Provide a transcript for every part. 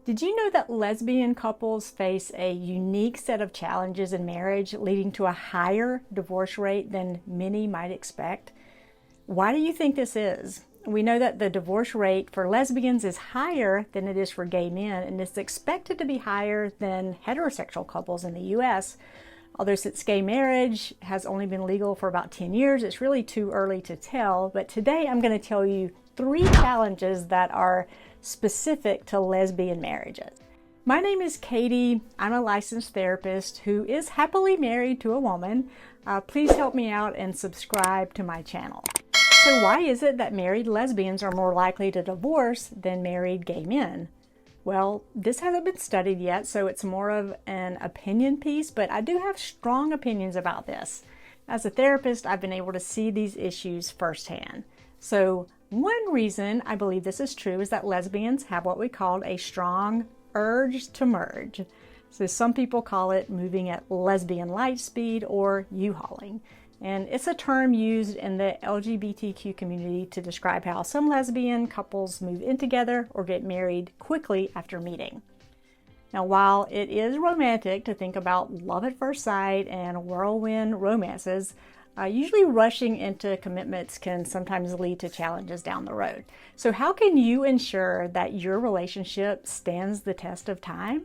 Did you know that lesbian couples face a unique set of challenges in marriage, leading to a higher divorce rate than many might expect? Why do you think this is? We know that the divorce rate for lesbians is higher than it is for gay men, and it's expected to be higher than heterosexual couples in the U.S. Although since gay marriage has only been legal for about 10 years, it's really too early to tell. But today I'm going to tell you 3 challenges that are specific to lesbian marriages. My name is Katie. I'm a licensed therapist who is happily married to a woman. Please help me out and subscribe to my channel. So why is it that married lesbians are more likely to divorce than married gay men? Well, this hasn't been studied yet, so it's more of an opinion piece, but I do have strong opinions about this. As a therapist, I've been able to see these issues firsthand. So one reason I believe this is true is that lesbians have what we call a strong urge to merge. So some people call it moving at lesbian light speed or UHauling. And it's a term used in the LGBTQ community to describe how some lesbian couples move in together or get married quickly after meeting. Now, while it is romantic to think about love at first sight and whirlwind romances, usually rushing into commitments can sometimes lead to challenges down the road. So how can you ensure that your relationship stands the test of time?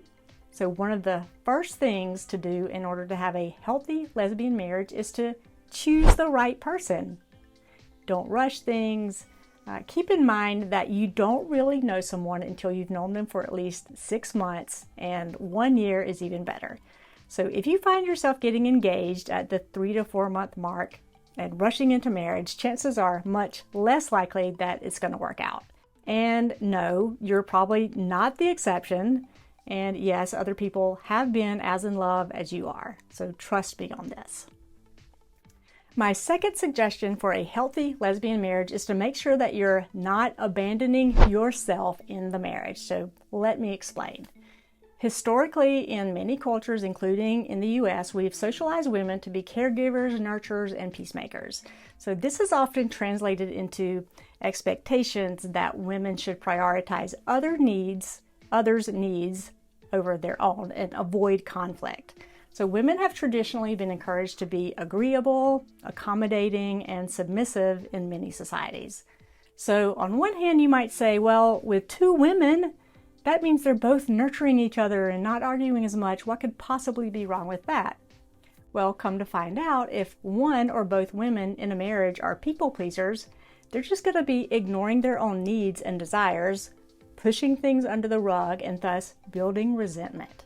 So one of the first things to do in order to have a healthy lesbian marriage is to choose the right person. Don't rush things. Keep in mind that you don't really know someone until you've known them for at least 6 months, and 1 year is even better. So if you find yourself getting engaged at the 3 to 4 month mark and rushing into marriage, chances are much less likely that it's going to work out. And no, you're probably not the exception. And yes, other people have been as in love as you are. So trust me on this. My second suggestion for a healthy lesbian marriage is to make sure that you're not abandoning yourself in the marriage. So let me explain. Historically, in many cultures, including in the U.S., we've socialized women to be caregivers, nurturers, and peacemakers. So this is often translated into expectations that women should prioritize others' needs over their own and avoid conflict. So women have traditionally been encouraged to be agreeable, accommodating, and submissive in many societies. So on one hand, you might say, well, with 2 women, that means they're both nurturing each other and not arguing as much. What could possibly be wrong with that? Well, come to find out, if one or both women in a marriage are people pleasers, they're just going to be ignoring their own needs and desires, pushing things under the rug, and thus building resentment.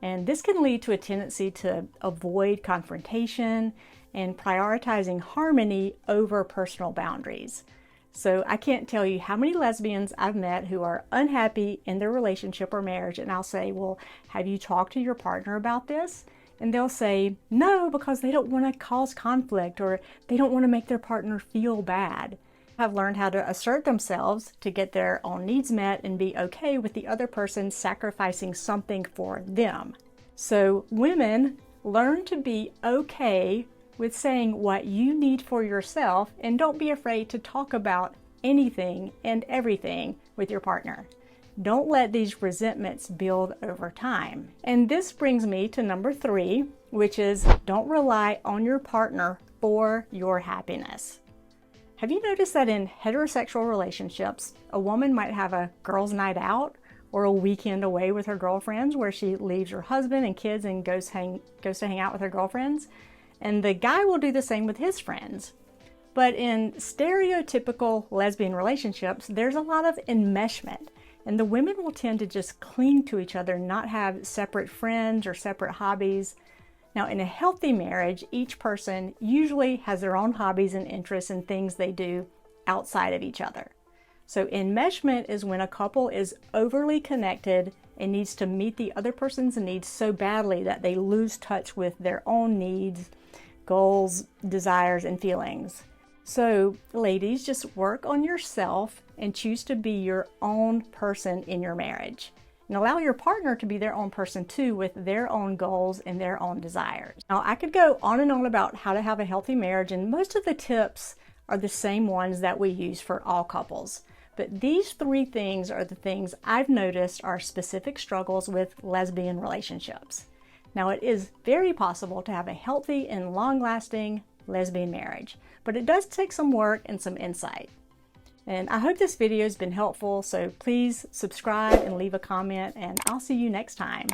And this can lead to a tendency to avoid confrontation and prioritizing harmony over personal boundaries. So I can't tell you how many lesbians I've met who are unhappy in their relationship or marriage, and I'll say, well, have you talked to your partner about this? And they'll say, no, because they don't want to cause conflict or they don't want to make their partner feel bad. Have learned how to assert themselves to get their own needs met and be okay with the other person sacrificing something for them. So women, learn to be okay with saying what you need for yourself, and don't be afraid to talk about anything and everything with your partner. Don't let these resentments build over time. And this brings me to number 3, which is don't rely on your partner for your happiness. Have you noticed that in heterosexual relationships, a woman might have a girls' night out or a weekend away with her girlfriends where she leaves her husband and kids and goes to hang out with her girlfriends? And the guy will do the same with his friends. But in stereotypical lesbian relationships, there's a lot of enmeshment. And the women will tend to just cling to each other, not have separate friends or separate hobbies. Now, in a healthy marriage, each person usually has their own hobbies and interests and things they do outside of each other. So enmeshment is when a couple is overly connected and needs to meet the other person's needs so badly that they lose touch with their own needs, goals, desires, and feelings. So ladies, just work on yourself and choose to be your own person in your marriage. And allow your partner to be their own person too, with their own goals and their own desires. Now, I could go on and on about how to have a healthy marriage, and most of the tips are the same ones that we use for all couples. But these three things are the things I've noticed are specific struggles with lesbian relationships. Now, it is very possible to have a healthy and long-lasting lesbian marriage, but it does take some work and some insight. And I hope this video has been helpful, so please subscribe and leave a comment, and I'll see you next time.